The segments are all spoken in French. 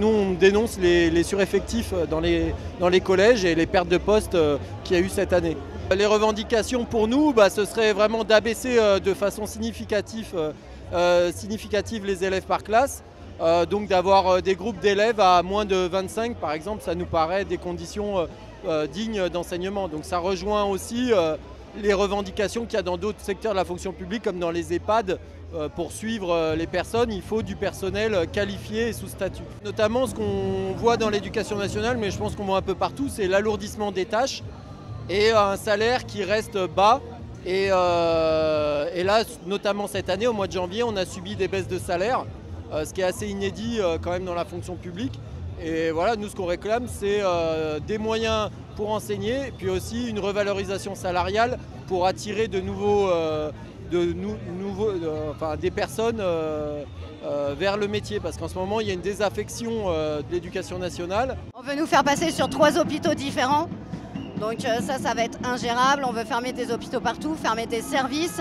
nous on dénonce les sureffectifs dans les collèges et les pertes de postes qu'il y a eu cette année. Les revendications pour nous, ce serait vraiment d'abaisser de façon significative les élèves par classe. Donc d'avoir des groupes d'élèves à moins de 25 par exemple, ça nous paraît des conditions dignes d'enseignement. Donc ça rejoint aussi les revendications qu'il y a dans d'autres secteurs de la fonction publique comme dans les EHPAD. Pour suivre les personnes, il faut du personnel qualifié et sous statut. Notamment ce qu'on voit dans l'éducation nationale, mais je pense qu'on voit un peu partout, c'est l'alourdissement des tâches et un salaire qui reste bas. Et là, notamment cette année, au mois de janvier, on a subi des baisses de salaire, ce qui est assez inédit quand même dans la fonction publique. Et voilà, nous ce qu'on réclame, c'est des moyens pour enseigner, et puis aussi une revalorisation salariale pour attirer de des personnes vers le métier. Parce qu'en ce moment, il y a une désaffection de l'éducation nationale. On veut nous faire passer sur 3 hôpitaux différents. Donc ça va être ingérable. On veut fermer des hôpitaux partout, fermer des services,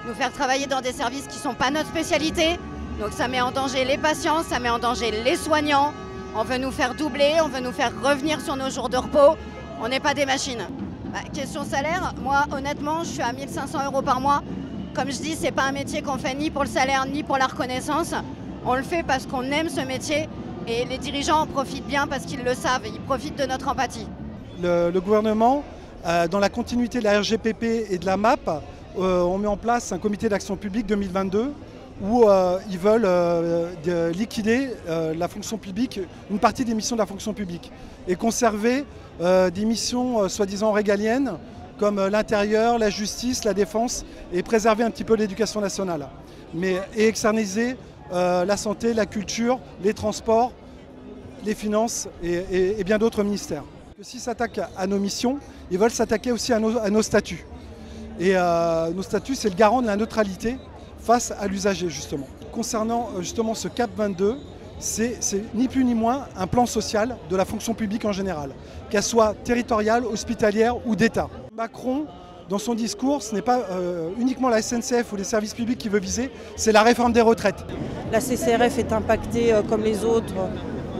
nous faire travailler dans des services qui ne sont pas notre spécialité. Donc ça met en danger les patients, ça met en danger les soignants. On veut nous faire doubler, on veut nous faire revenir sur nos jours de repos. On n'est pas des machines. Question salaire, moi honnêtement, je suis à 1 500 € par mois. Comme je dis, c'est pas un métier qu'on fait ni pour le salaire ni pour la reconnaissance. On le fait parce qu'on aime ce métier et les dirigeants en profitent bien parce qu'ils le savent, ils profitent de notre empathie. Le gouvernement, dans la continuité de la RGPP et de la MAP, on met en place un comité d'action publique 2022 où ils veulent liquider la fonction publique, une partie des missions de la fonction publique et conserver des missions soi-disant régaliennes comme l'intérieur, la justice, la défense et préserver un petit peu l'éducation nationale. Et externaliser la santé, la culture, les transports, les finances et bien d'autres ministères. S'ils s'attaquent à nos missions, ils veulent s'attaquer aussi à nos statuts. Et nos statuts, c'est le garant de la neutralité face à l'usager justement. Concernant justement ce CAP 22, c'est ni plus ni moins un plan social de la fonction publique en général, qu'elle soit territoriale, hospitalière ou d'État. Macron, dans son discours, ce n'est pas uniquement la SNCF ou les services publics qu'il veut viser, c'est la réforme des retraites. La CCRF est impactée comme les autres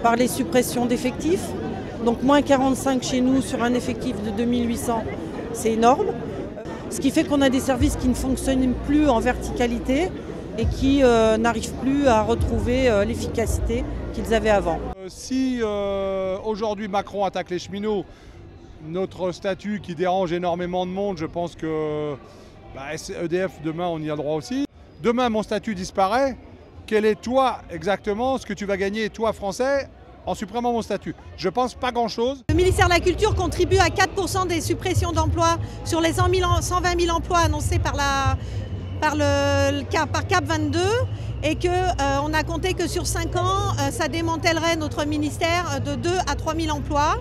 par les suppressions d'effectifs. Donc moins 45 chez nous sur un effectif de 2800, c'est énorme. Ce qui fait qu'on a des services qui ne fonctionnent plus en verticalité et qui n'arrivent plus à retrouver l'efficacité qu'ils avaient avant. Si aujourd'hui Macron attaque les cheminots, notre statut qui dérange énormément de monde, je pense que EDF demain on y a droit aussi. Demain mon statut disparaît, quel est toi exactement ce que tu vas gagner toi français en supprimant mon statut? Je pense pas grand-chose. Le ministère de la Culture contribue à 4% des suppressions d'emplois sur les 120 000 emplois annoncés par CAP 22 et qu'on a compté que sur 5 ans, ça démantèlerait notre ministère de 2 à 3 000 emplois,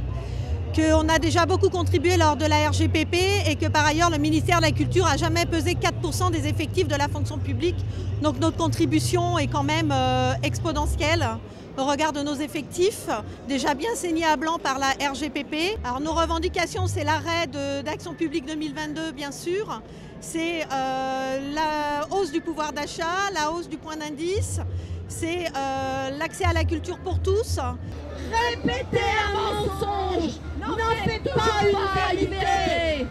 qu'on a déjà beaucoup contribué lors de la RGPP et que par ailleurs le ministère de la Culture n'a jamais pesé 4% des effectifs de la fonction publique. Donc notre contribution est quand même exponentielle au regard de nos effectifs, déjà bien saignés à blanc par la RGPP. Alors nos revendications, c'est l'arrêt d'Action publique 2022, bien sûr. C'est la hausse du pouvoir d'achat, la hausse du point d'indice, c'est l'accès à la culture pour tous. Répétez un mensonge, n'en faites pas une vérité.